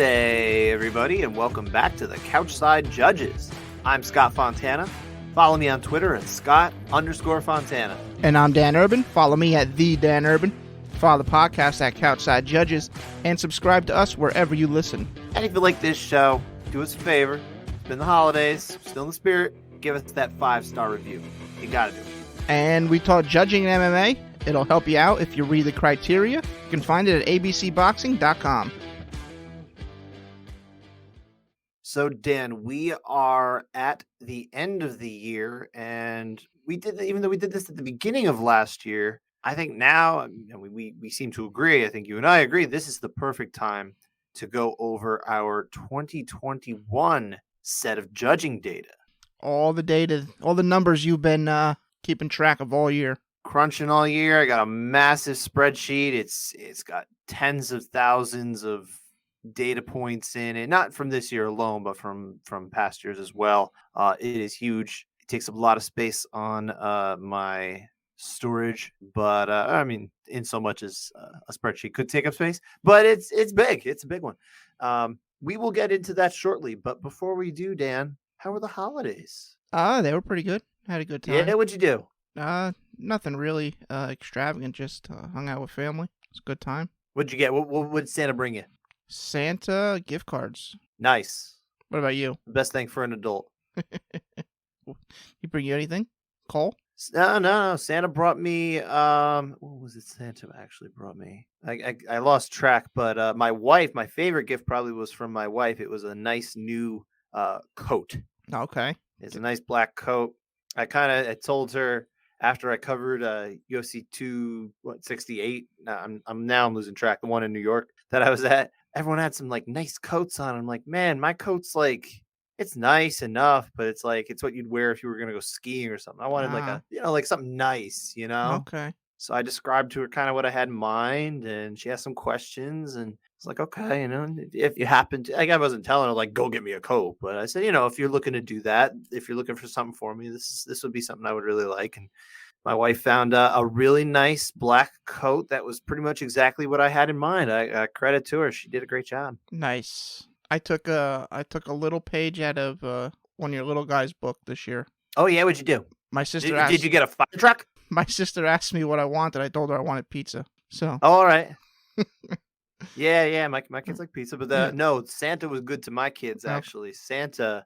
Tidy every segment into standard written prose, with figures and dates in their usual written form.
Thursday, everybody, and welcome back to the Couchside Judges. I'm Scott Fontana. Follow me on Twitter at Scott_Fontana. And I'm Dan Urban. Follow me at The Dan Urban. Follow the podcast at Couchside Judges. And subscribe to us wherever you listen. And if you like this show, do us a favor. It's been the holidays. Still in the spirit. Give us that 5-star review. You gotta do it. And we taught judging in MMA. It'll help you out if you read the criteria. You can find it at abcboxing.com. So, Dan, we are at the end of the year, and even though we did this at the beginning of last year, I think now we seem to agree. I think you and I agree. This is the perfect time to go over our 2021 set of judging data. All the data, all the numbers you've been keeping track of all year. Crunching all year. I got a massive spreadsheet. It's got tens of thousands of data points in it, not from this year alone, but from past years as well. It is huge. It takes up a lot of space on my storage, but I mean, in so much as a spreadsheet could take up space, but it's big. It's a big one. We will get into that shortly, but before we do, Dan, how were the holidays? They were pretty good. Had a good time. Yeah, what'd you do? Nothing really extravagant. Just hung out with family. It's a good time. What'd you get? What did Santa bring you? Santa gift cards. Nice. What about you? Best thing for an adult. He bring you anything? Cole? No. Santa brought me. What was it? Santa actually brought me. I lost track, but my wife. My favorite gift probably was from my wife. It was a nice new coat. Okay. It's a nice black coat. I told her after I covered UFC 268. I'm losing track. The one in New York that I was at. Everyone had some like nice coats on. I'm like, man, my coat's like, it's nice enough, but it's like, it's what you'd wear if you were going to go skiing or something. I wanted like something nice, Okay. So I described to her kind of what I had in mind, and she asked some questions, and it's like, okay, if you happen to, like, I wasn't telling her like, go get me a coat, but I said, if you're looking to do that, if you're looking for something for me, this would be something I would really like. And my wife found a really nice black coat that was pretty much exactly what I had in mind. I credit to her; she did a great job. Nice. I took a little page out of one of your little guy's book this year. Oh yeah, what'd you do? My sister did you get a fire truck? My sister asked me what I wanted. I told her I wanted pizza. So. Oh, all right. Yeah. My kids like pizza, but no, Santa was good to my kids actually. Okay. Santa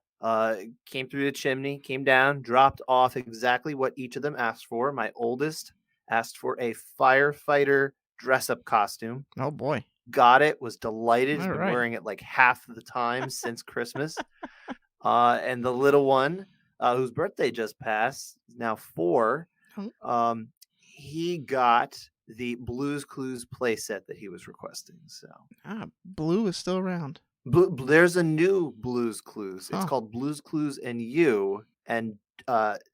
came through the chimney, came down, dropped off exactly what each of them asked for. My oldest asked for a firefighter dress-up costume. Oh boy. Got it, was delighted. He's been wearing it like half of the time since Christmas. And the little one, whose birthday just passed, is now 4. He got the Blue's Clues playset that he was requesting. So Blue is still around. There's a new Blue's Clues. It's called Blue's Clues and You. And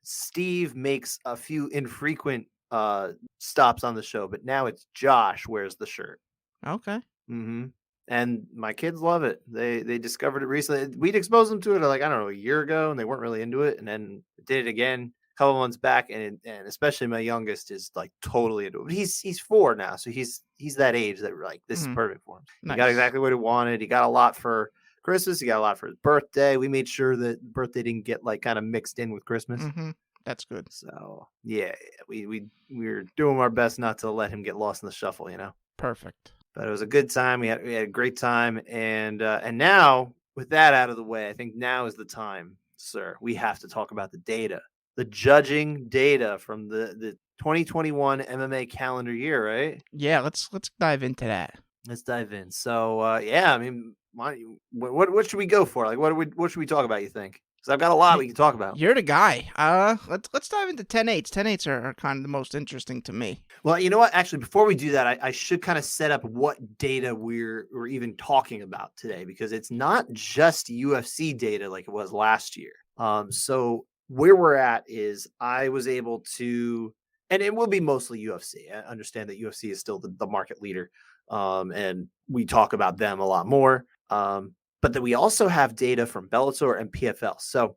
Steve makes a few infrequent stops on the show, but now it's Josh wears the shirt. Okay. Mm-hmm. And my kids love it. They discovered it recently. We'd exposed them to it like, I don't know, a year ago, and they weren't really into it. And then did it again a couple months back, and especially my youngest is like totally into it. But he's 4 now, so he's that age that we're like, this is perfect for him. Nice. He got exactly what he wanted. He got a lot for Christmas. He got a lot for his birthday. We made sure that birthday didn't get like kind of mixed in with Christmas. Mm-hmm. That's good. So yeah, we were doing our best not to let him get lost in the shuffle, Perfect. But it was a good time. We had a great time, and now with that out of the way, I think now is the time, sir. We have to talk about the data, the judging data from the 2021 MMA calendar year, right? Yeah, let's dive into that. Let's dive in. So I mean, what should we go for? Like, what should we talk about? You think? Because I've got a lot we can talk about. You're the guy. Let's dive into 10-8s. 10-8s are kind of the most interesting to me. Well, you know what? Actually, before we do that, I should kind of set up what data we're even talking about today, because it's not just UFC data like it was last year. So where we're at is I was able to, and it will be mostly UFC. I understand that UFC is still the market leader, and we talk about them a lot more. But then we also have data from Bellator and PFL. So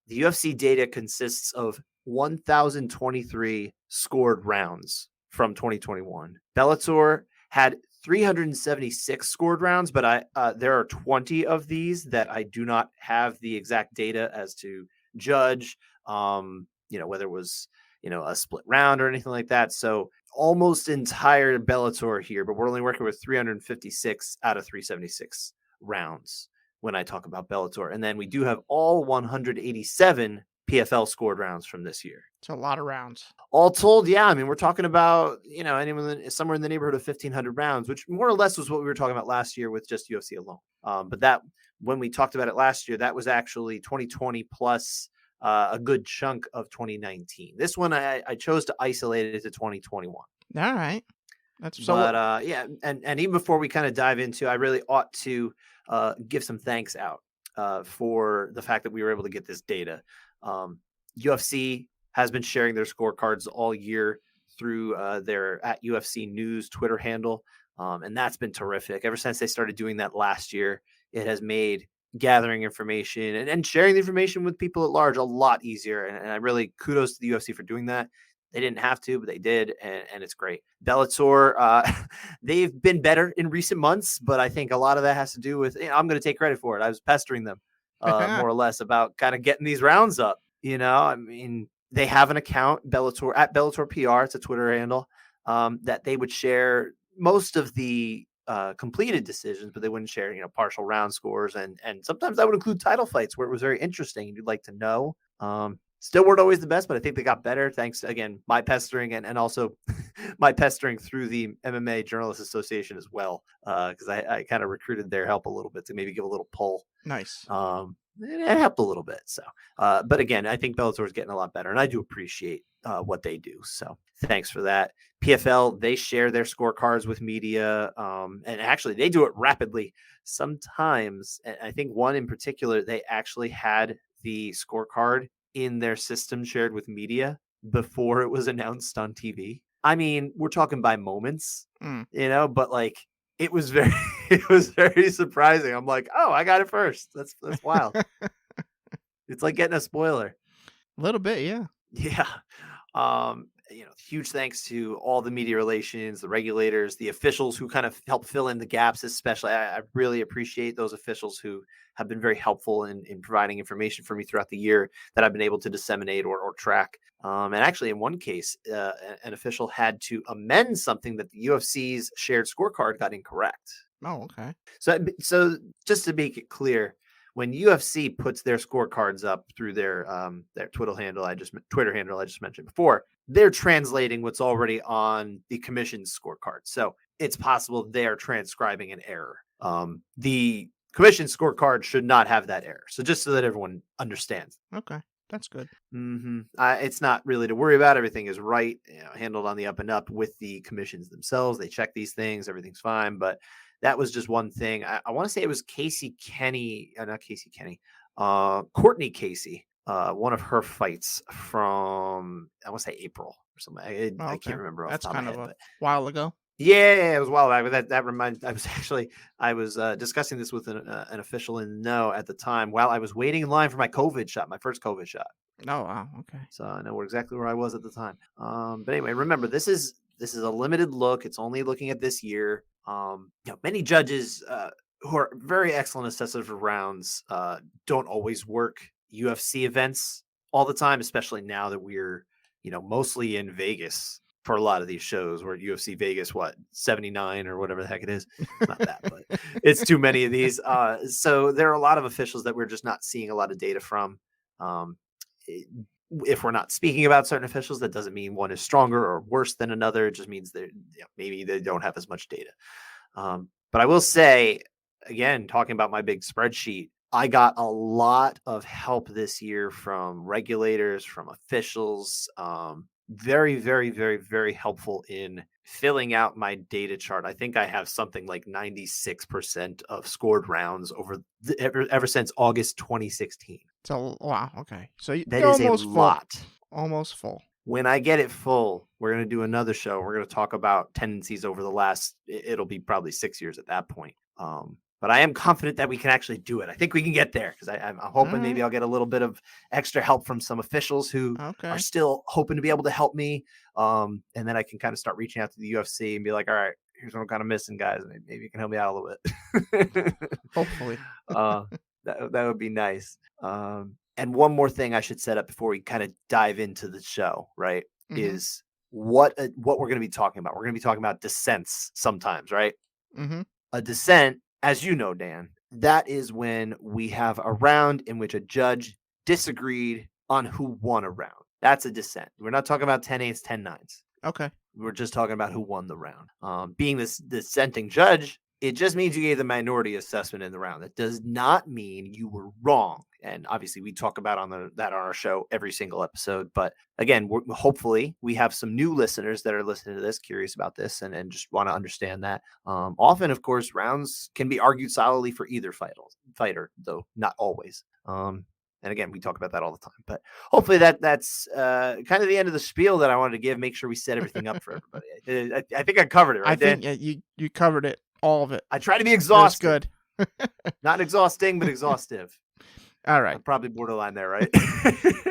the UFC data consists of 1,023 scored rounds from 2021. Bellator had 376 scored rounds, but there are 20 of these that I do not have the exact data as to judge, whether it was, a split round or anything like that. So almost entire Bellator here, but we're only working with 356 out of 376 rounds when I talk about Bellator. And then we do have all 187 PFL scored rounds from this year. It's a lot of rounds. All told, yeah. I mean, we're talking about, anyone somewhere in the neighborhood of 1,500 rounds, which more or less was what we were talking about last year with just UFC alone. But that, when we talked about it last year, that was actually 2020 plus a good chunk of 2019. This one, I chose to isolate it to 2021. All right. That's so. But yeah, and even before we kind of dive into, I really ought to give some thanks out for the fact that we were able to get this data. UFC has been sharing their scorecards all year through their @UFC News Twitter handle, and that's been terrific. Ever since they started doing that last year, it has made gathering information and sharing the information with people at large a lot easier. And I really kudos to the UFC for doing that. They didn't have to, but they did, and it's great. Bellator, they've been better in recent months, but I think a lot of that has to do with, I'm going to take credit for it. I was pestering them more or less about kind of getting these rounds up. I mean, they have an account, Bellator, @Bellator PR. It's a Twitter handle that they would share most of the completed decisions, but they wouldn't share, partial round scores. And sometimes that would include title fights where it was very interesting and you'd like to know. Still weren't always the best, but I think they got better thanks to, again, my pestering and also my pestering through the MMA Journalists Association as well, because I kind of recruited their help a little bit to maybe give a little pull. Nice. It helped a little bit. So, but again, I think Bellator is getting a lot better, and I do appreciate what they do. So thanks for that. PFL, they share their scorecards with media, and actually they do it rapidly. Sometimes, and I think one in particular, they actually had the scorecard in their system shared with media before it was announced on TV. I mean, we're talking by moments, but like it was very surprising. I'm like, oh, I got it first. That's wild. It's like getting a spoiler. A little bit, yeah. Yeah. Huge thanks to all the media relations, the regulators, the officials who kind of help fill in the gaps, especially. I really appreciate those officials who have been very helpful in providing information for me throughout the year that I've been able to disseminate or track. And actually, in one case, an official had to amend something that the UFC's shared scorecard got incorrect. Oh, okay. So just to make it clear, when UFC puts their scorecards up through their Twitter handle I just mentioned before, they're translating what's already on the commission's scorecard. So it's possible they are transcribing an error. The commission scorecard should not have that error. So just so that everyone understands. Okay, that's good. It's not really to worry about. Everything is right, handled on the up and up with the commissions themselves. They check these things. Everything's fine. But that was just one thing. I want to say it was Courtney Casey. One of her fights from, I want to say April or something. I can't remember. That's kind of a while ago. Yeah, it was a while back. But that reminds. I was discussing this with an official in know at the time while I was waiting in line for my first COVID shot. Oh wow, okay. So I know exactly where I was at the time. But anyway, remember this is a limited look. It's only looking at this year. Many judges who are very excellent assessors of rounds don't always work UFC events all the time, especially now that we're, mostly in Vegas for a lot of these shows. We're at UFC Vegas, 79 or whatever the heck it is. Not that, but it's too many of these. So there are a lot of officials that we're just not seeing a lot of data from. If we're not speaking about certain officials, that doesn't mean one is stronger or worse than another. It just means that maybe they don't have as much data. But I will say, again, talking about my big spreadsheet, I got a lot of help this year from regulators, from officials. Very, very, very, very helpful in filling out my data chart. I think I have something like 96% of scored rounds ever since August 2016. So wow, okay. So that is almost a lot. Almost full. When I get it full, we're going to do another show. We're going to talk about tendencies over the last, it'll be probably 6 years at that point. But I am confident that we can actually do it. I think we can get there because I'm hoping maybe I'll get a little bit of extra help from some officials who are still hoping to be able to help me. And then I can kind of start reaching out to the UFC and be like, all right, here's what I'm kind of missing, guys. Maybe you can help me out a little bit. Hopefully. That would be nice. And one more thing I should set up before we kind of dive into the show, right? Mm-hmm. Is what we're going to be talking about. We're going to be talking about dissents sometimes, right? Mm-hmm. A dissent, as you know, Dan, that is when we have a round in which a judge disagreed on who won a round. That's a dissent. We're not talking about 10-8s, 10-9s. Okay. We're just talking about who won the round. Being this dissenting judge, it just means you gave the minority assessment in the round. That does not mean you were wrong. And obviously, we talk about that on our show every single episode. But again, hopefully, we have some new listeners that are listening to this, curious about this, and just want to understand that. Often, of course, rounds can be argued solidly for either fighter, though not always. And again, we talk about that all the time. But hopefully that's kind of the end of the spiel that I wanted to give. Make sure we set everything up for everybody. I think I covered it, right? I think you covered it, all of it. I try to be exhaustive. Good. Not exhausting, but exhaustive. All right. I'm probably borderline there, right?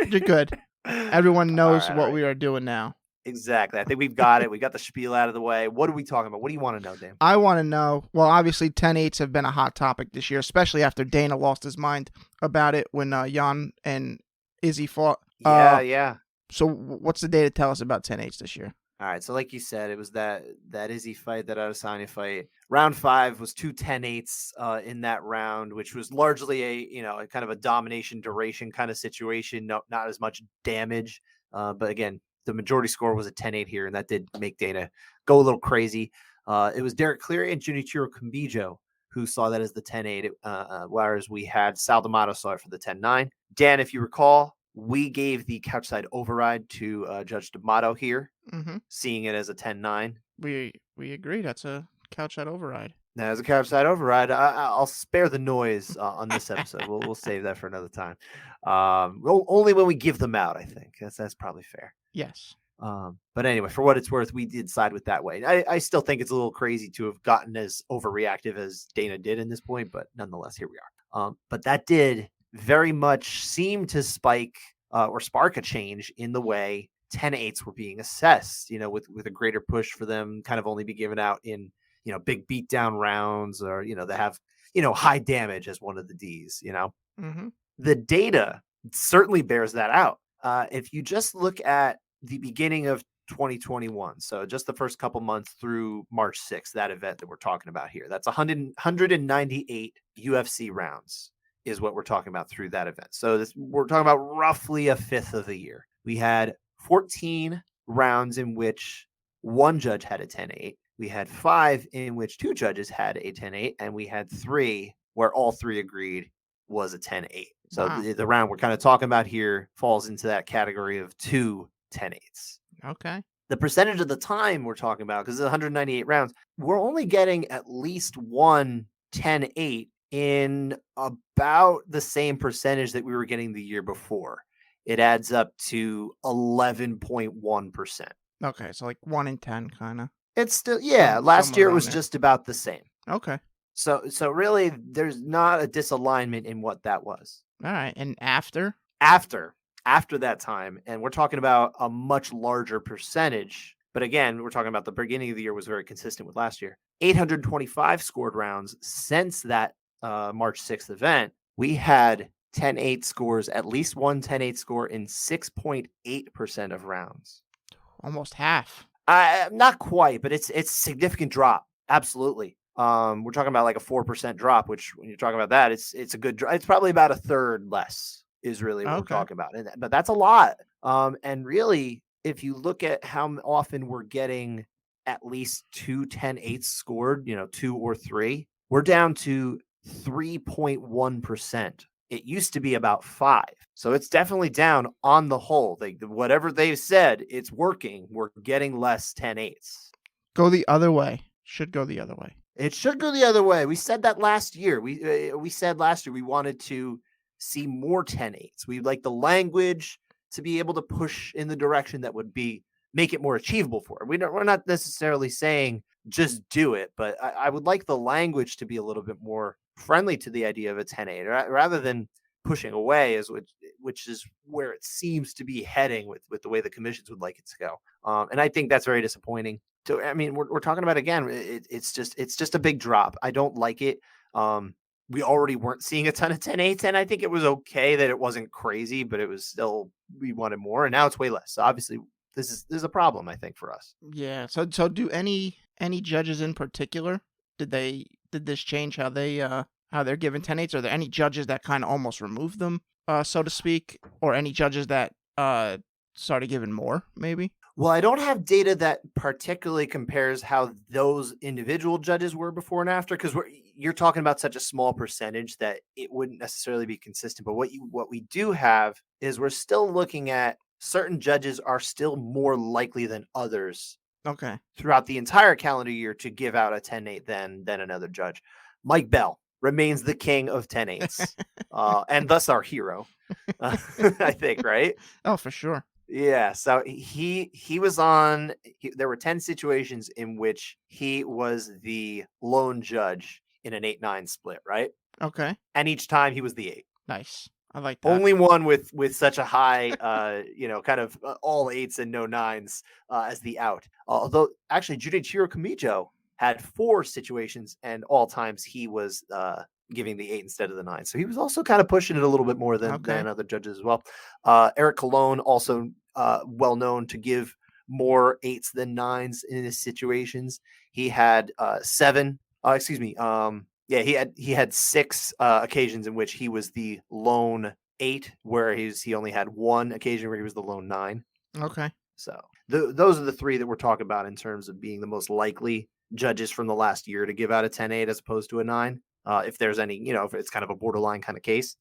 You're good. Everyone knows what we are doing now. Exactly. I think we've got it. We got the spiel out of the way. What are we talking about? What do you want to know, Dan? I want to know, well, obviously 10-8s have been a hot topic this year, especially after Dana lost his mind about it when Jan and Izzy fought. Yeah. So what's the data tell us about 10-8s this year? All right. So like you said, it was that Izzy fight, that Adesanya fight. Round 5 was 2 10-8s in that round, which was largely a kind of a domination duration kind of situation. No, not as much damage. But again, the majority score was a 10-8 here, and that did make Dana go a little crazy. It was Derek Cleary and Junichiro Kambijo who saw that as the 10-8, whereas we had Sal D'Amato saw it for the 10-9. Dan, if you recall, we gave the couchside override to Judge D'Amato here, seeing it as a 10-9. We agree. That's a couchside override. Now, as a couchside override, I'll spare the noise on this episode. We'll save that for another time. Only when we give them out, I think. That's probably fair. Yes. But anyway, for what it's worth, we did side with that way. I still think it's a little crazy to have gotten as overreactive as Dana did in this point, but nonetheless, here we are. But that did very much seem to spike or spark a change in the way 10-8s were being assessed, with a greater push for them kind of only be given out in, big beatdown rounds, or, they have, high damage as one of the Ds, The data certainly bears that out. If you just look at the beginning of 2021, so just the first couple months through March 6th, that event that we're talking about here, that's 198 UFC rounds is what we're talking about through that event. So we're talking about roughly a fifth of the year. We had 14 rounds in which one judge had a 10-8. We had 5 in which 2 judges had a 10-8, and we had 3 where all 3 agreed was a 10-8. So wow. the round we're kind of talking about here falls into that category of 2 10-8s. Okay. The percentage of the time we're talking about, because it's 198 rounds, we're only getting at least one 10-8 in about the same percentage that we were getting the year before. It adds up to 11.1%. Okay, so like 1 in 10 kind of. It's still, last year it was just about the same. Okay. So really, there's not a disalignment in what that was. All right, and after that time, and we're talking about a much larger percentage, but again, we're talking about the beginning of the year was very consistent with last year. 825 scored rounds since that March 6th event. We had 10-8 scores, at least one 10-8 score in 6.8% of rounds. Almost half. Not quite, but it's a significant drop. Absolutely. We're talking about like a 4% drop, which when you're talking about that, it's a good drop. It's probably about a third less is really what we're talking about. But that's a lot. And really, if you look at how often we're getting at least 2 10-8s scored, 2 or 3, we're down to 3.1%. It used to be about 5. So it's definitely down on the whole. Whatever they've said, it's working. We're getting less 10-8s. Go the other way. Should go the other way. It should go the other way. We said that last year. We said last year we wanted to see more 10-8s. We'd like the language to be able to push in the direction that would make it more achievable for it. We're not necessarily saying just do it, but I would like the language to be a little bit more friendly to the idea of a 10-8 rather than pushing away, which is where it seems to be heading with the way the commissions would like it to go. And I think that's very disappointing. So I mean, we're talking about again. It's just a big drop. I don't like it. We already weren't seeing a ton of 10-8s, and I think it was okay that it wasn't crazy, but it was still we wanted more, and now it's way less. So obviously, this is a problem, I think, for us. Yeah. So do any judges in particular, did this change how they're given 10-8s? Are there any judges that kind of almost removed them, so to speak, or any judges that started giving more, maybe? Well, I don't have data that particularly compares how those individual judges were before and after, because you're talking about such a small percentage that it wouldn't necessarily be consistent. But what we do have is we're still looking at certain judges are still more likely than others Okay. throughout the entire calendar year to give out a 10-8 than another judge. Mike Bell remains the king of 10-8s, and thus our hero, I think, right? Oh, for sure. Yeah, so he was on. There were 10 situations in which he was the lone judge in an 8-9 split, right? Okay. And each time he was the 8. Nice. I like that. Only one with such a high, kind of all 8s and no 9s as the out. Although actually, Junichiro Kamijo had 4 situations, and all times he was giving the 8 instead of the 9. So he was also kind of pushing it a little bit more than other judges as well. Eric Colon, also well known to give more 8s than 9s in his situations. He had 7. He had 6 occasions in which he was the lone 8, where he only had 1 occasion where he was the lone 9. Okay. So those are the 3 that we're talking about in terms of being the most likely judges from the last year to give out a 10-8 as opposed to a 9. If there's any, if it's kind of a borderline kind of case.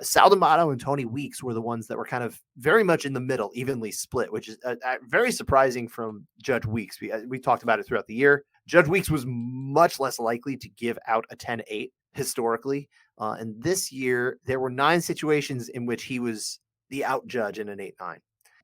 Sal D'Amato and Tony Weeks were the ones that were kind of very much in the middle, evenly split, which is very surprising from Judge Weeks. We talked about it throughout the year. Judge Weeks was much less likely to give out a 10-8 historically. And this year, there were 9 situations in which he was the out judge in an 8-9.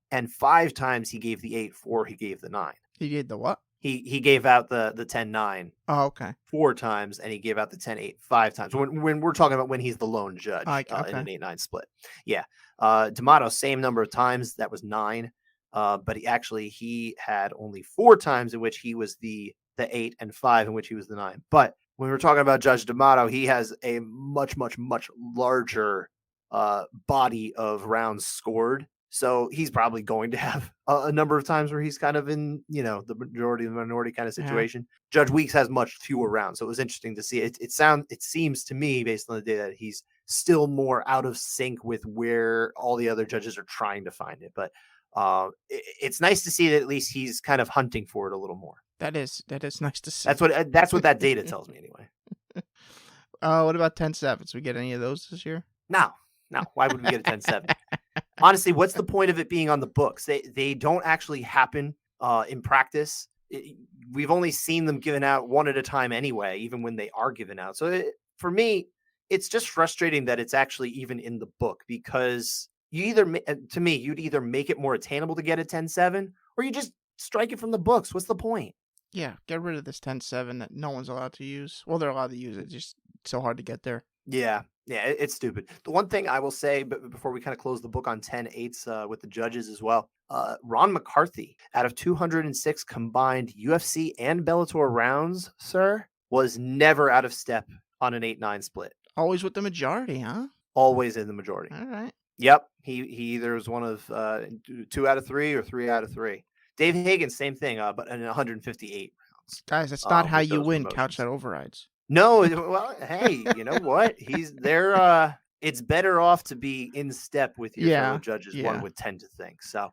And 5 times he gave the 8 before he gave the 9. He gave the what? He gave out the 10-9. Oh, okay. 4 times, and he gave out the 10-8 5 times. When we're talking about when he's the lone judge in an 8-9 split. Yeah. D'Amato, same number of times. That was 9. But he had only 4 times in which he was the 8 and 5 in which he was the 9. But when we're talking about Judge D'Amato, he has a much, much, much larger body of rounds scored. So he's probably going to have a number of times where he's kind of in, the minority kind of situation. Yeah. Judge Weeks has much fewer rounds. So it was interesting to see. It seems to me, based on the data, that he's still more out of sync with where all the other judges are trying to find it. But it's nice to see that at least he's kind of hunting for it a little more. That is nice to see. That's what that data tells me anyway. What about 10-7s? We get any of those this year? No. Why would we get a 10-7? Honestly, what's the point of it being on the books? They don't actually happen in practice. We've only seen them given out one at a time anyway, even when they are given out. So for me, it's just frustrating that it's actually even in the book, because you'd either make it more attainable to get a 10-7, or you just strike it from the books. What's the point? Yeah, get rid of this 10-7 that no one's allowed to use. Well, they're allowed to use it. It's just so hard to get there. Yeah, it's stupid. The one thing I will say, but before we kind of close the book on 10-8s with the judges as well, Ron McCarthy, out of 206 combined UFC and Bellator rounds, sir, was never out of step on an 8-9 split. Always with the majority, huh? Always in the majority. All right. Yep. He either was one of 2 out of 3 or 3 out of 3. Dave Hagen, same thing, but in 158 rounds. Guys, that's not how you win couchside overrides. No, well, hey, you know what? He's there. It's better off to be in step with your fellow judges. Yeah. One would tend to think. So,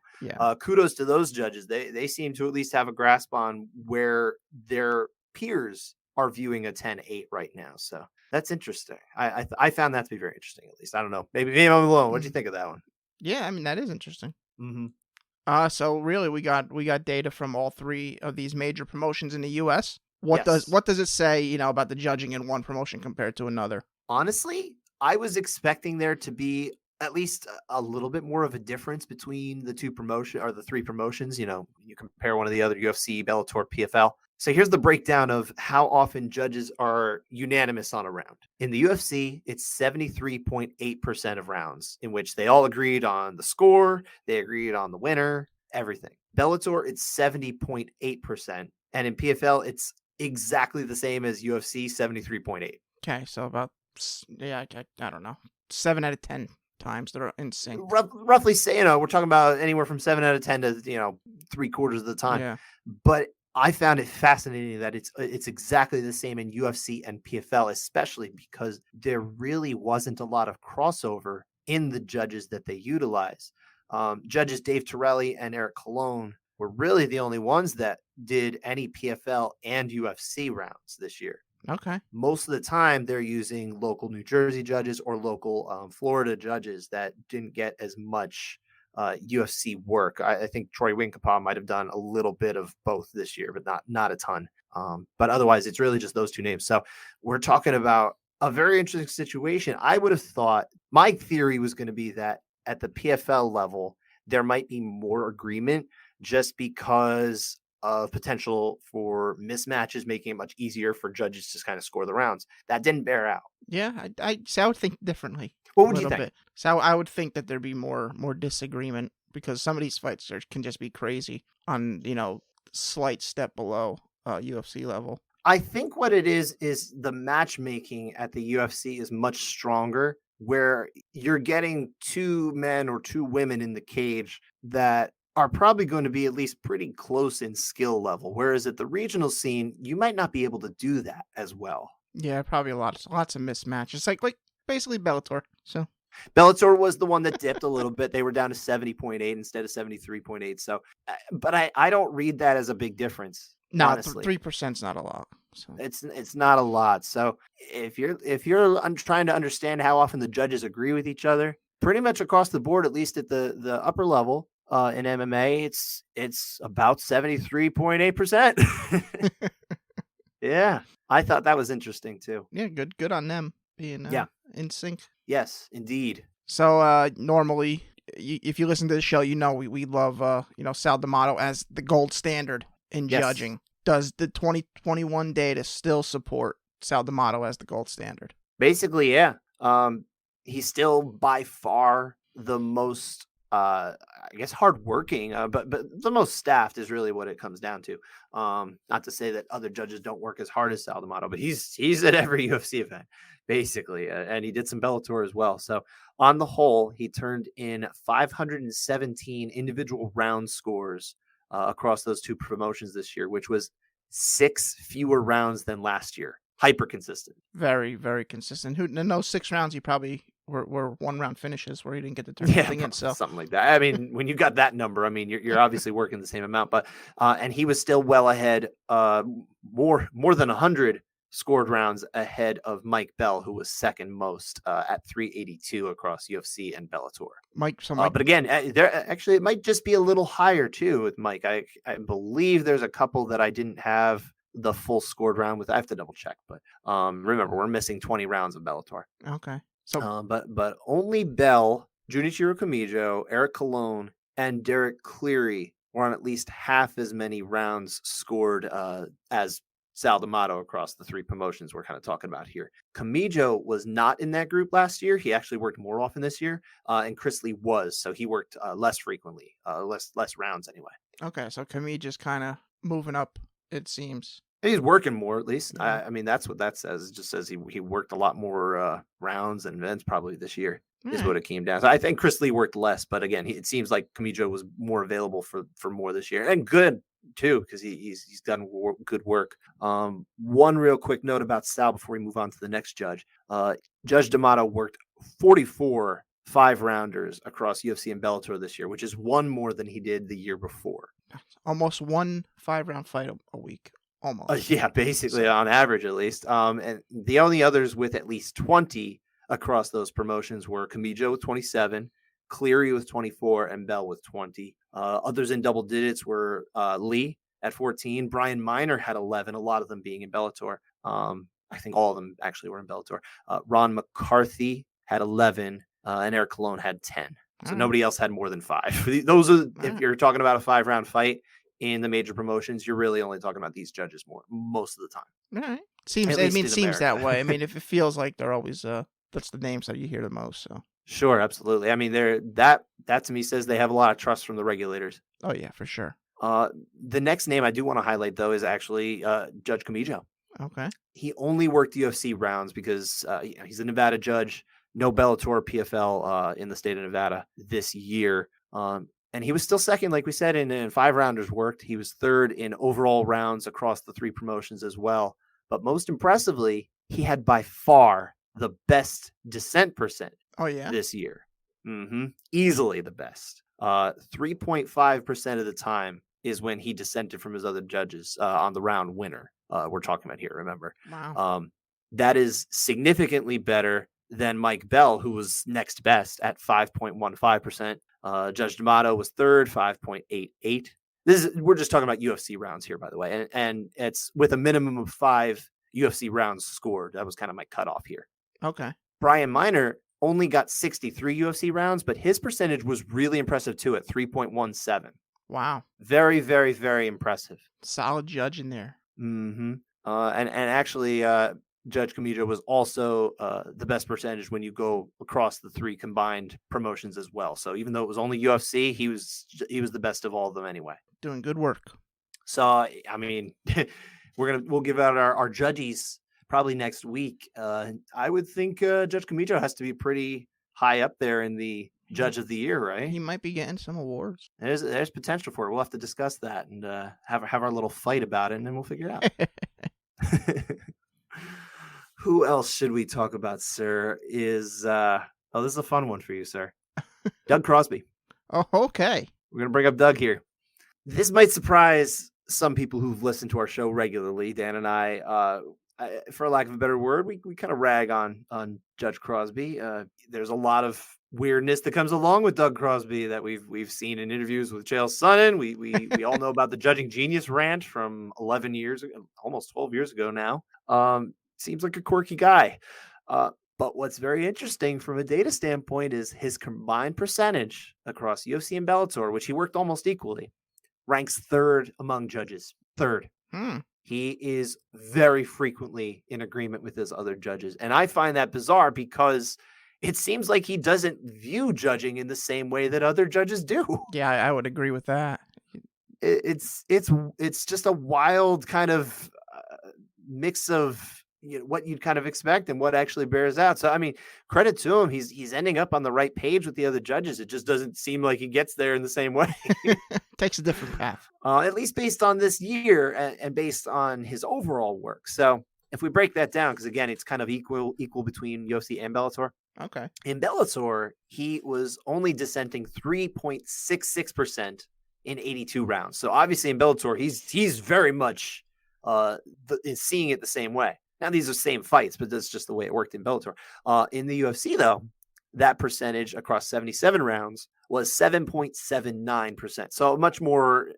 kudos to those judges. They seem to at least have a grasp on where their peers are viewing a 10-8 right now. So that's interesting. I found that to be very interesting. At least I don't know. Maybe I'm alone. What do you think of that one? Yeah, I mean, that is interesting. Mm-hmm. So really, we got data from all 3 of these major promotions in the U.S. What does it say, about the judging in one promotion compared to another? Honestly, I was expecting there to be at least a little bit more of a difference between the 3 promotions. You compare one to the other, UFC, Bellator, PFL. So here's the breakdown of how often judges are unanimous on a round. In the UFC, it's 73.8% of rounds in which they all agreed on the score, they agreed on the winner, everything. Bellator, it's 70.8%. And in PFL, it's exactly the same as UFC 73.8. Okay, so about I don't know, 7 out of 10 times they're in sync. Roughly say, we're talking about anywhere from 7 out of 10 to 3/4 of the time. Yeah. But I found it fascinating that it's exactly the same in UFC and PFL, especially because there really wasn't a lot of crossover in the judges that they utilize. Judges Dave Torelli and Eric Colon were really the only ones that did any PFL and UFC rounds this year. Okay. Most of the time, they're using local New Jersey judges or local Florida judges that didn't get as much UFC work. I think Troy Winkapaw might have done a little bit of both this year, but not a ton. But otherwise, it's really just those two names. So we're talking about a very interesting situation. I would have thought, my theory was going to be that at the PFL level, there might be more agreement just because of potential for mismatches, making it much easier for judges to kind of score the rounds. That didn't bear out. Yeah, I would think differently. What would you think? Bit. So I would think that there'd be more disagreement because some of these fights can just be crazy on, slight step below UFC level. I think what it is the matchmaking at the UFC is much stronger, where you're getting two men or two women in the cage that are probably going to be at least pretty close in skill level. Whereas at the regional scene, you might not be able to do that as well. Yeah, probably lots of mismatches. Like basically Bellator. So Bellator was the one that dipped a little bit. They were down to 70.8 instead of 73.8. So, but I don't read that as a big difference. No, honestly. 3%'s not a lot. So it's not a lot. So if you're trying to understand how often the judges agree with each other, pretty much across the board, at least at the upper level in MMA, it's about 73.8%. Yeah, I thought that was interesting too. Yeah, good on them being in sync. Yes, indeed. So normally, if you listen to the show, we love Sal D'Amato as the gold standard in judging. Does the 2021 data still support Sal D'Amato as the gold standard? Basically, yeah. He's still by far the most, I guess, hardworking, but the most staffed is really what it comes down to. Not to say that other judges don't work as hard as Sal D'Amato, but he's at every UFC event, basically, and he did some Bellator as well. So on the whole, he turned in 517 individual round scores across those two promotions this year, which was 6 fewer rounds than last year. Hyper consistent. Very, very consistent. In those 6 rounds, he probably were 1-round finishes where he didn't get to turn anything in. So something like that. I mean, when you got that number, I mean, you're obviously working the same amount, but and he was still well ahead, more than 100 scored rounds ahead of Mike Bell, who was second most at 382 across UFC and Bellator. Mike, but again, it might just be a little higher too with Mike. I believe there's a couple that I didn't have the full scored round with. I have to double check, but remember, we're missing 20 rounds of Bellator. Okay. So, but only Bell, Junichiro Kamijo, Eric Colon, and Derek Cleary were on at least half as many rounds scored as Sal D'Amato across the 3 promotions we're kind of talking about here. Kamijo was not in that group last year. He actually worked more often this year, and Chris Lee was, so he worked less frequently, less rounds anyway. Okay, so Kamijo's kind of moving up, it seems. He's working more, at least. Yeah. I mean, that's what that says. It just says he worked a lot more rounds and events probably this year. Is what it came down. So I think Chris Lee worked less, but again, it seems like Kamijo was more available for more this year, and good too, because he's done good work. One real quick note about Sal before we move on to the next judge. Judge D'Amato worked 44 5-rounders across UFC and Bellator this year, which is one more than he did the year before. Almost one 5-round fight a week. Almost. Yeah, basically on average at least. And the only others with at least 20 across those promotions were Kamijo with 27, Cleary with 24, and Bell with 20. Others in double digits were Lee at 14. Brian Miner had 11, a lot of them being in Bellator. I think all of them actually were in Bellator. Ron McCarthy had 11, and Eric Colon had 10. So nobody else had more than 5. Those are, if you're talking about a 5-round fight in the major promotions, you're really only talking about these judges most of the time. All right. Seems that way. I mean, if it feels like they're always that's the names that you hear the most. So sure, absolutely. I mean, that to me says they have a lot of trust from the regulators. Oh yeah, for sure. The next name I do want to highlight, though, is actually Judge Camijo. Okay. He only worked UFC rounds because he's a Nevada judge, no Bellator or PFL in the state of Nevada this year. And he was still second, like we said, in 5-rounders worked. He was third in overall rounds across the 3 promotions as well. But most impressively, he had by far the best dissent percent this year. Easily the best. 3.5% of the time is when he dissented from his other judges on the round winner. We're talking about here, remember? Wow. That is significantly better than Mike Bell, who was next best at 5.15%. Judge D'Amato was third, 5.88. We're just talking about UFC rounds here, by the way, and it's with a minimum of 5 UFC rounds scored. That was kind of my cutoff here. Okay. Brian Miner only got 63 UFC rounds, but his percentage was really impressive too at 3.17. Wow. Very, very, very impressive. Solid judge in there. And actually, Judge Camijo was also the best percentage when you go across the 3 combined promotions as well. So even though it was only UFC, he was the best of all of them anyway. Doing good work. So I mean, we'll give out our judges probably next week. I would think Judge Camijo has to be pretty high up there in the Judge of the Year, right? He might be getting some awards. There's potential for it. We'll have to discuss that and have our little fight about it, and then we'll figure it out. Who else should we talk about, sir? This is a fun one for you, sir. Doug Crosby. Oh, okay. We're gonna bring up Doug here. This might surprise some people who've listened to our show regularly. Dan and I, for lack of a better word, we kind of rag on Judge Crosby. There's a lot of weirdness that comes along with Doug Crosby that we've seen in interviews with Chael Sonnen. We all know about the Judging Genius rant from 11 years ago, almost 12 years ago now. Seems like a quirky guy. But what's very interesting from a data standpoint is his combined percentage across UFC and Bellator, which he worked almost equally, ranks 3rd among judges. 3rd. He is very frequently in agreement with his other judges. And I find that bizarre because it seems like he doesn't view judging in the same way that other judges do. Yeah, I would agree with that. It's just a wild kind of mix of what you'd kind of expect and what actually bears out. So, I mean, credit to him. He's ending up on the right page with the other judges. It just doesn't seem like he gets there in the same way. Takes a different path. At least based on this year and based on his overall work. So if we break that down, because again, it's kind of equal between UFC and Bellator. Okay. In Bellator, he was only dissenting 3.66% in 82 rounds. So obviously in Bellator, he's very much is seeing it the same way. Now, these are same fights, but that's just the way it worked in Bellator. In the UFC, though, that percentage across 77 rounds was 7.79%. So a much more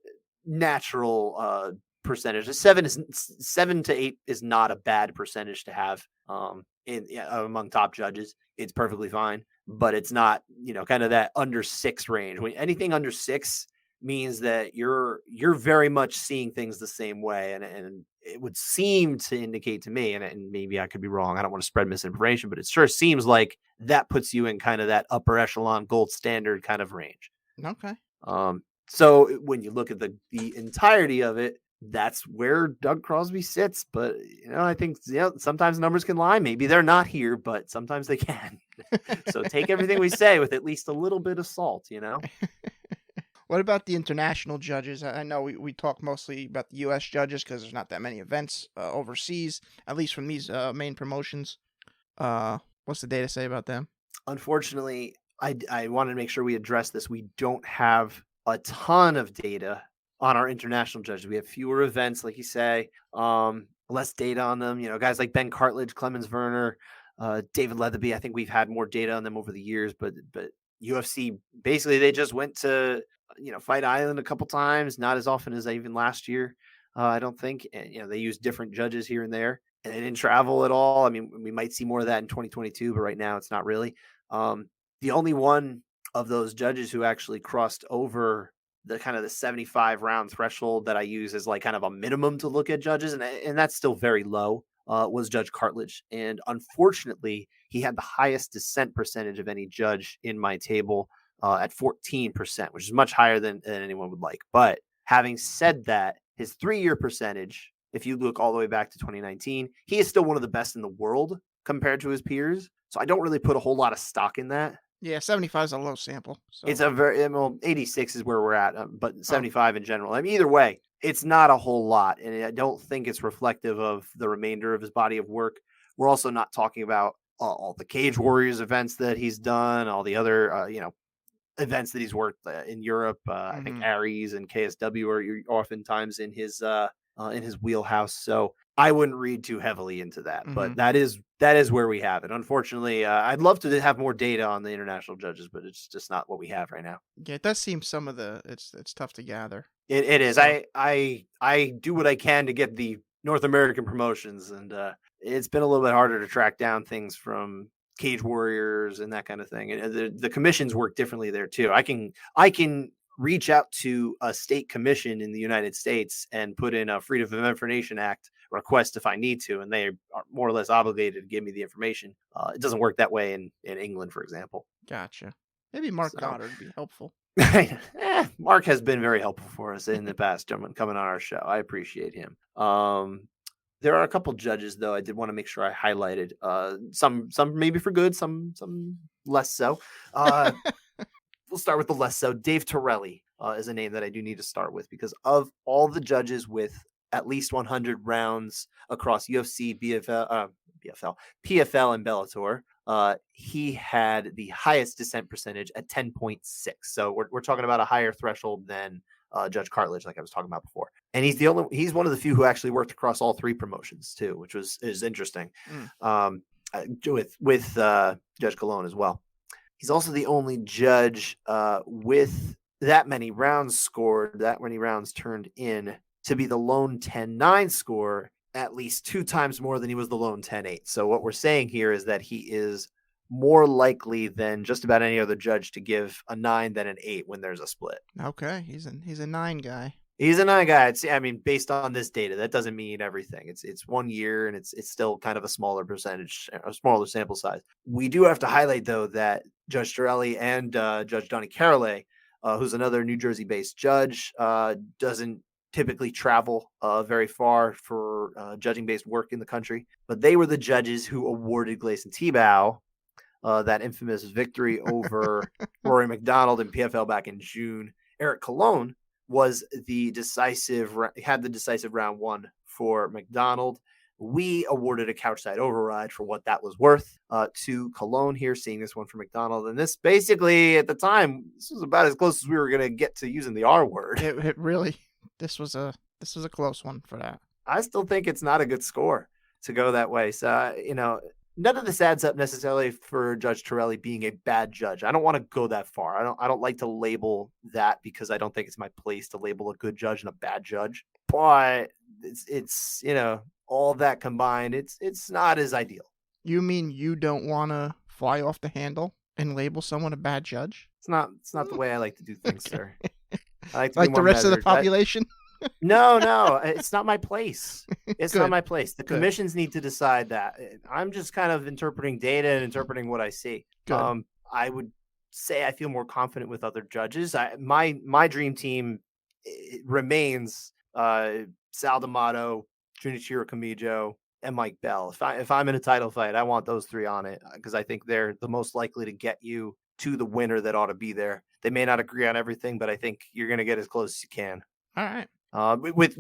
natural percentage. 7 to 8 is not a bad percentage to have among top judges. It's perfectly fine, but it's not, kind of that under 6 range. When anything under 6 means that you're very much seeing things the same way, and it would seem to indicate to me, and maybe I could be wrong, I don't want to spread misinformation, but it sure seems like that puts you in kind of that upper echelon gold standard kind of range. Okay. So when you look at the entirety of it, that's where Doug Crosby sits. But I think sometimes numbers can lie. Maybe they're not here, but sometimes they can. So take everything we say with at least a little bit of salt. What about the international judges? I know we talk mostly about the U.S. judges because there's not that many events overseas, at least from these main promotions. What's the data say about them? Unfortunately, I wanted to make sure we address this. We don't have a ton of data on our international judges. We have fewer events, like you say, less data on them. Guys like Ben Cartlage, Clemens Werner, David Leatherby. I think we've had more data on them over the years, but UFC, basically they just went to Fight Island a couple times, not as often as even last year, I don't think. And, they use different judges here and there, and they didn't travel at all. I mean, we might see more of that in 2022, but right now it's not really. The only one of those judges who actually crossed over the kind of the 75 round threshold that I use as like kind of a minimum to look at judges, and that's still very low, was Judge Cartlage. And unfortunately, he had the highest dissent percentage of any judge in my table, at 14%, which is much higher than anyone would like. But Having said that, his 3-year percentage, if you look all the way back to 2019, he is still one of the best in the world compared to his peers. So I don't really put a whole lot of stock in that. Yeah, 75 is a low sample. So. It's a very, well, 86 is where we're at, but 75 in general. I mean, either way, it's not a whole lot. And I don't think it's reflective of the remainder of his body of work. We're also not talking about all the Cage Warriors events that he's done, all the other, events that he's worked in Europe. I think Aries and KSW are oftentimes in his wheelhouse. So I wouldn't read too heavily into that, but that is where we have it. Unfortunately, I'd love to have more data on the international judges, but it's just not what we have right now. Yeah, it does seem some of the it's tough to gather. It is. So. I do what I can to get the North American promotions, and it's been a little bit harder to track down things from Cage Warriors and that kind of thing. And the commissions work differently there too. I can reach out to a state commission in the United States and put in a Freedom of Information Act request if I need to, and they are more or less obligated to give me the information. It doesn't work that way in England, for example. Gotcha. Maybe Mark Goddard would be helpful. Mark has been very helpful for us in the past, gentlemen, coming on our show. I appreciate him. There are a couple judges, though, I did want to make sure I highlighted. Some maybe for good, some less so. We'll start with the less so. Dave Torelli is a name that I do need to start with because of all the judges with at least 100 rounds across UFC, PFL, and Bellator. He had the highest dissent percentage at 10.6. So we're talking about a higher threshold than Judge Cartlage, like I was talking about before. And he's one of the few who actually worked across all three promotions too, which is interesting. With Judge Colon as well. He's also the only judge with that many rounds scored, that many rounds turned in to be the lone 10-9 score at least 2 times more than he was the lone 10-8. So what we're saying here is that he is more likely than just about any other judge to give a 9 than an 8 when there's a split. Okay, he's a 9 guy. He's a 9 guy. Based on this data, that doesn't mean everything. It's 1 year and it's still kind of a smaller percentage, a smaller sample size. We do have to highlight though that Judge Torelli and Judge Donnie Cartlage, who's another New Jersey-based judge, doesn't typically travel very far for judging-based work in the country. But they were the judges who awarded Gleison Tebow that infamous victory over Rory McDonald in PFL back in June. Eric Colon was had the decisive round 1 for McDonald. We awarded a couchside override for what that was worth to Colon here, seeing this one for McDonald. And this basically, at the time, this was about as close as we were going to get to using the R word. It really, this was a close one for that. I still think it's not a good score to go that way. So, none of this adds up necessarily for Judge Torelli being a bad judge. I don't want to go that far. I don't like to label that because I don't think it's my place to label a good judge and a bad judge. But it's all that combined, it's not as ideal. You mean you don't want to fly off the handle and label someone a bad judge? It's not the way I like to do things, sir. I like to like the rest of the population? No, it's not my place. It's not my place. The commissions need to decide that. I'm just kind of interpreting data and interpreting what I see. I would say I feel more confident with other judges. My dream team remains Sal D'Amato, Junichiro Kamijo, and Mike Bell. If I'm in a title fight, I want those 3 on it because I think they're the most likely to get you to the winner that ought to be there. They may not agree on everything, but I think you're going to get as close as you can. All right. With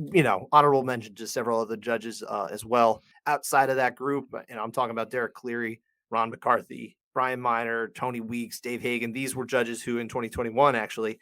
honorable mention to several other judges as well outside of that group. I'm talking about Derek Cleary, Ron McCarthy, Brian Miner, Tony Weeks, Dave Hagan. These were judges who in 2021 actually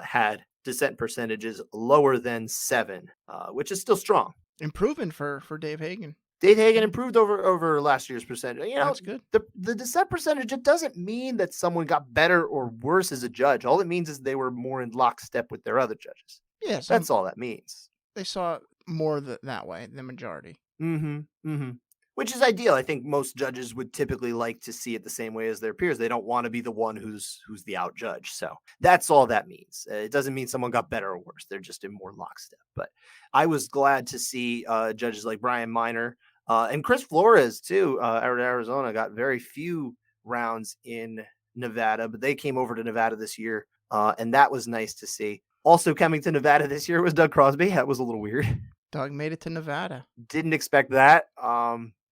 had dissent percentages lower than 7, which is still strong. Improving for Dave Hagan. Dave Hagan improved over last year's percentage. That's good. The dissent percentage, it doesn't mean that someone got better or worse as a judge. All it means is they were more in lockstep with their other judges. Yeah, that's all that means. They saw it more that way, the majority. Which is ideal. I think most judges would typically like to see it the same way as their peers. They don't want to be the one who's the out judge. So that's all that means. It doesn't mean someone got better or worse. They're just in more lockstep. But I was glad to see judges like Brian Miner and Chris Flores too. Out of Arizona got very few rounds in Nevada, but they came over to Nevada this year. And that was nice to see. Also coming to Nevada this year was Doug Crosby. That was a little weird. Doug made it to Nevada. Didn't expect that.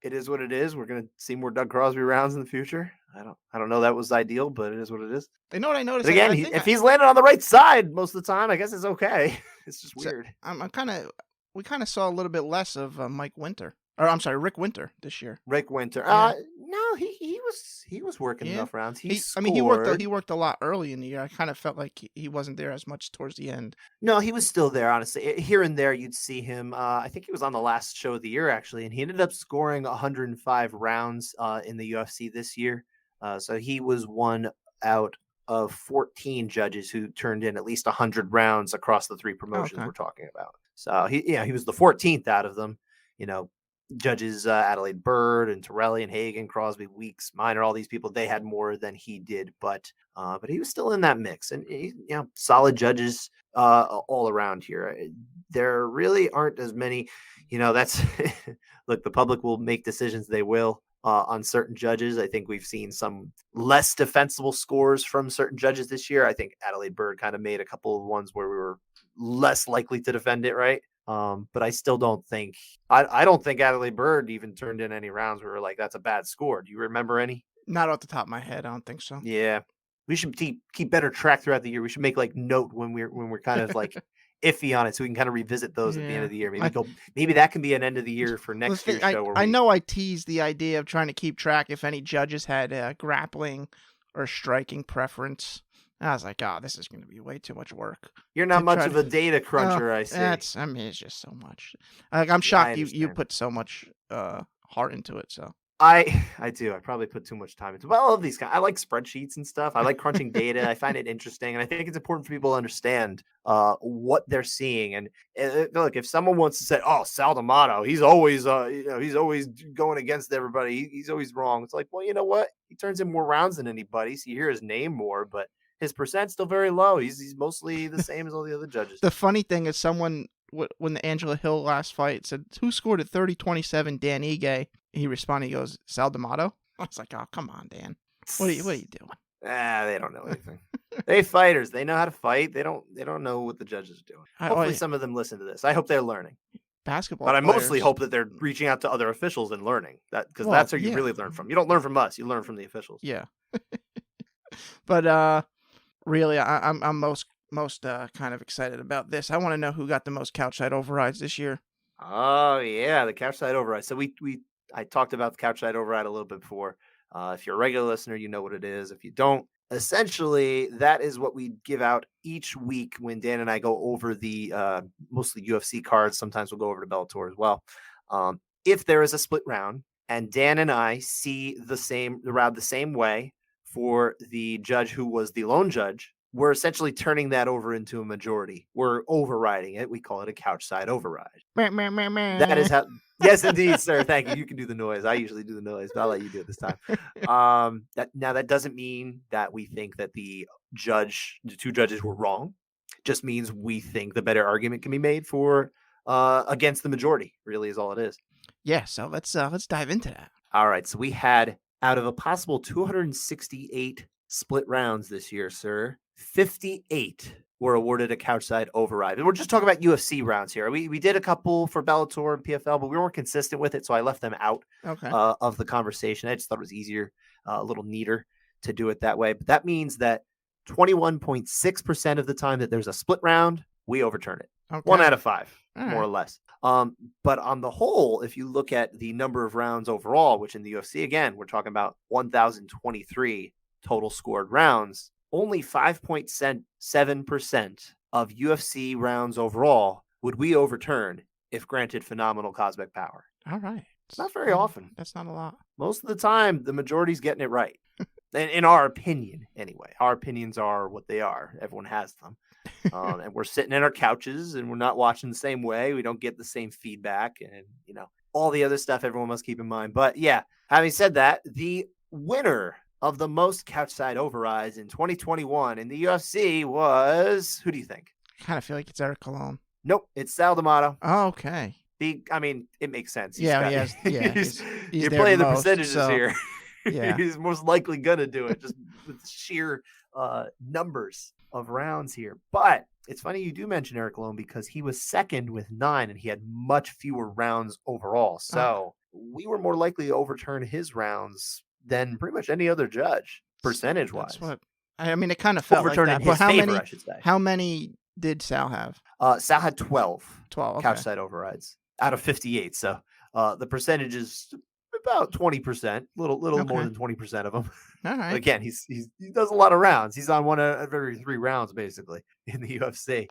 It is what it is. We're gonna see more Doug Crosby rounds in the future. I don't know that was ideal, but it is what it is. You know what I noticed? But again, if he's landed on the right side most of the time, I guess it's okay. It's just weird. We kind of saw a little bit less of Rick Winter this year. Rick Winter. No, he was working enough rounds. He worked a lot early in the year. I kind of felt like he wasn't there as much towards the end. No, he was still there, honestly. Here and there, you'd see him. I think he was on the last show of the year, actually, and he ended up scoring 105 rounds in the UFC this year. So he was one out of 14 judges who turned in at least 100 rounds across the three promotions we're talking about. So he was the 14th out of them. Judges Adelaide Bird and Torelli and Hagen, Crosby, Weeks, Minor, all these people, they had more than he did, but he was still in that mix. And solid judges all around here. There really aren't as many. That's look. The public will make decisions. They will on certain judges. I think we've seen some less defensible scores from certain judges this year. I think Adelaide Bird kind of made a couple of ones where we were less likely to defend it, right? But I still don't think I don't think Adelaide Bird even turned in any rounds where we were like, that's a bad score. Do you remember any? Not off the top of my head. I don't think so. Yeah. We should keep better track throughout the year. We should make note when we're kind of like iffy on it, so we can kind of revisit those at the end of the year. Maybe that can be an end of the year for next year's show. I know I teased the idea of trying to keep track if any judges had grappling or striking preference. I was like, this is going to be way too much work. You're not much of a data cruncher, I see. It's just so much. I'm shocked you put so much heart into it. So I do. I probably put too much time into it. But I love these guys. I like spreadsheets and stuff. I like crunching data. I find it interesting. And I think it's important for people to understand what they're seeing. And look, if someone wants to say, Sal D'Amato, he's always going against everybody. He's always wrong. It's like, well, you know what? He turns in more rounds than anybody. So you hear his name more, but his percent's still very low. He's mostly the same as all the other judges. The funny thing is someone, when the Angela Hill last fight said, who scored at 30-27, Dan Ige? He responded, he goes, Sal D'Amato? I was like, oh, come on, Dan. What are you doing? They don't know anything. They fighters. They know how to fight. They don't know what the judges are doing. Hopefully some of them listen to this. I hope they're learning. Basketball But I players. mostly hope that they're reaching out to other officials and learning. Because that's where you really learn from. You don't learn from us. You learn from the officials. Yeah. But really, I'm most kind of excited about this. I want to know who got the most couchside overrides this year. Oh yeah, the couchside override. So I talked about the couchside override a little bit before. If you're a regular listener, you know what it is. If you don't, essentially that is what we give out each week when Dan and I go over the mostly UFC cards. Sometimes we'll go over to Bellator as well. If there is a split round and Dan and I see the round the same way for the judge who was the lone judge, we're essentially turning that over into a majority. We're overriding it. We call it a couchside override. That is how. Yes, indeed, sir. Thank you. You can do the noise. I usually do the noise, but I'll let you do it this time. That doesn't mean that we think that the two judges were wrong. It just means we think the better argument can be made for against the majority. Really, is all it is. Yeah. So let's dive into that. All right. So we had, out of a possible 268 split rounds this year, sir, 58 were awarded a couchside override. And we're just talking about UFC rounds here. We did a couple for Bellator and PFL, but we weren't consistent with it, so I left them out of the conversation. I just thought it was easier, a little neater to do it that way. But that means that 21.6% of the time that there's a split round, we overturn it. 1 out of 5, more or less. But on the whole, if you look at the number of rounds overall, which in the UFC, again, we're talking about 1,023 total scored rounds, only 5.7% of UFC rounds overall would we overturn if granted phenomenal cosmic power. All right. It's not very often. That's not a lot. Most of the time, the majority's getting it right. In our opinion, anyway. Our opinions are what they are. Everyone has them. And we're sitting in our couches and we're not watching the same way. We don't get the same feedback and, all the other stuff everyone must keep in mind. But yeah, having said that, the winner of the most couchside overrides in 2021 in the UFC was, who do you think? I kind of feel like it's Eric Colon. Nope, it's Sal D'Amato. Oh, okay. It makes sense. He's You're playing the percentages here. Yeah. He's most likely going to do it just with sheer numbers. of rounds here. But it's funny you do mention Eric Lone because he was second with 9 and he had much fewer rounds overall. So we were more likely to overturn his rounds than pretty much any other judge, percentage-wise. That's what I mean. It kind of felt like that. But I should say. How many did Sal have? Sal had 12. 12. Okay. Couch side overrides out of 58. So the percentage is about 20%, little more than 20% of them. All right. Again, he does a lot of rounds. He's on one of every 3 rounds basically in the UFC.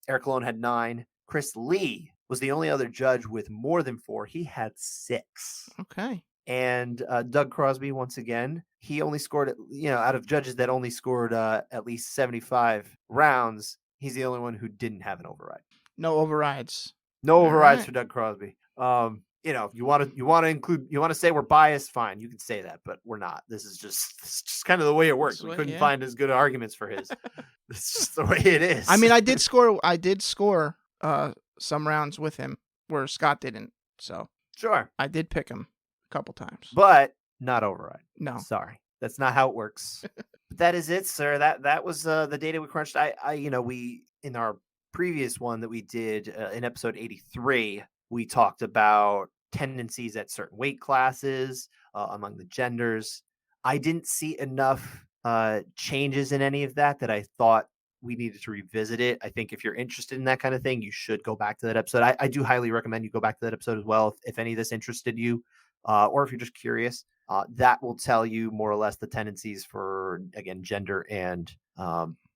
Eric Lone had 9. Chris Lee was the only other judge with more than 4. He had 6. Okay. And Doug Crosby, once again, he only scored, out of judges that only scored at least 75 rounds, he's the only one who didn't have an override. No overrides. No overrides for Doug Crosby. You want to say we're biased, fine, you can say that, but we're not. This is just kind of the way it works. We couldn't find as good arguments for his. It's just the way it is. I mean, I did score some rounds with him where Scott didn't. So sure, I did pick him a couple times, but not override. No, sorry, that's not how it works. But that is it, sir. That was the data we crunched. We in our previous one that we did in episode 83, we talked about tendencies at certain weight classes among the genders. I didn't see enough changes in any of that I thought we needed to revisit it. I think if you're interested in that kind of thing, you should go back to that episode. I do highly recommend you go back to that episode as well if any of this interested you, or if you're just curious. That will tell you more or less the tendencies for, again, gender and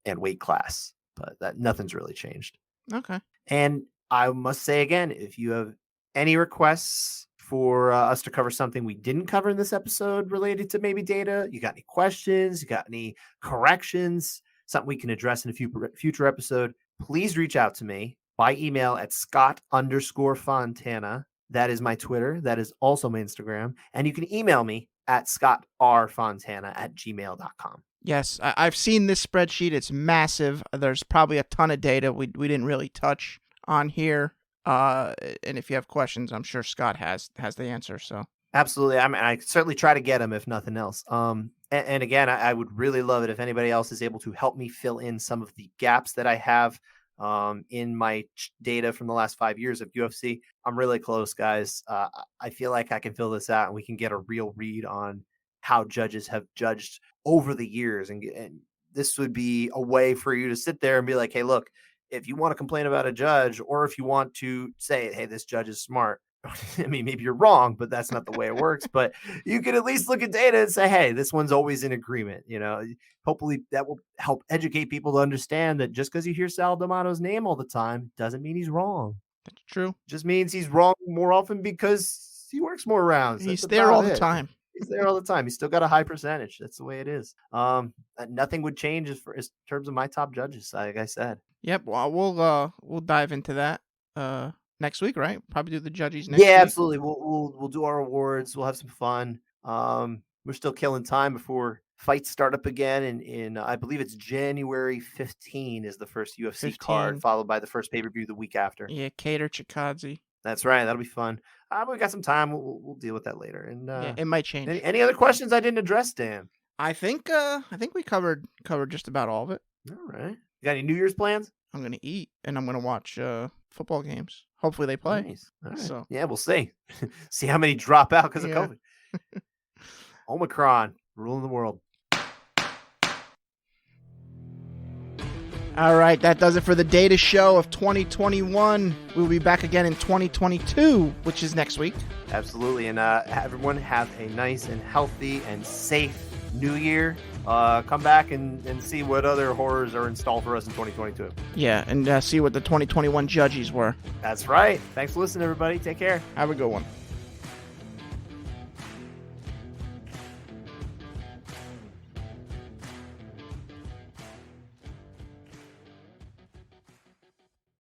weight class. But that nothing's really changed. Okay. And I must say again, if you have any requests for us to cover something we didn't cover in this episode related to maybe data, you got any questions, you got any corrections, something we can address in a future episode, please reach out to me by email at Scott_Fontana. That is my Twitter. That is also my Instagram. And you can email me at scottrfontana@gmail.com. Yes, I've seen this spreadsheet. It's massive. There's probably a ton of data we didn't really touch on here. And if you have questions, I'm sure Scott has the answer. So absolutely. I mean, I certainly try to get them if nothing else. And again, I would really love it if anybody else is able to help me fill in some of the gaps that I have in my data from the last 5 years of UFC. I'm really close, guys. I feel like I can fill this out and we can get a real read on how judges have judged over the years. And this would be a way for you to sit there and be like, hey, look, if you want to complain about a judge, or if you want to say, hey, this judge is smart. I mean, maybe you're wrong, but that's not the way it works. But you can at least look at data and say, hey, this one's always in agreement. Hopefully that will help educate people to understand that just because you hear Sal D'Amato's name all the time doesn't mean he's wrong. That's true. Just means he's wrong more often because he works more rounds. He's there all the time. He's there all the time. He's still got a high percentage. That's the way it is. Nothing would change in terms of my top judges, like I said. Yep. Well, we'll dive into that next week, right? Probably do the judges next week. Yeah, absolutely. We'll do our awards. We'll have some fun. We're still killing time before fights start up again. In I believe it's January 15 is the first UFC card, followed by the first pay-per-view the week after. Yeah, Cater Chikadze. That's right. That'll be fun. We got some time. We'll deal with that later. And it might change. Any other questions I didn't address, Dan? I think we covered just about all of it. All right. You got any New Year's plans? I'm gonna eat and I'm gonna watch football games. Hopefully they play. Nice. All right. So yeah, we'll see. See how many drop out because of COVID. Omicron ruling the world. All right, that does it for the data show of 2021. We'll be back again in 2022, which is next week. Absolutely. And everyone have a nice and healthy and safe new year. Come back and see what other horrors are installed for us in 2022. Yeah, and see what the 2021 judges were. That's right. Thanks for listening, everybody. Take care. Have a good one.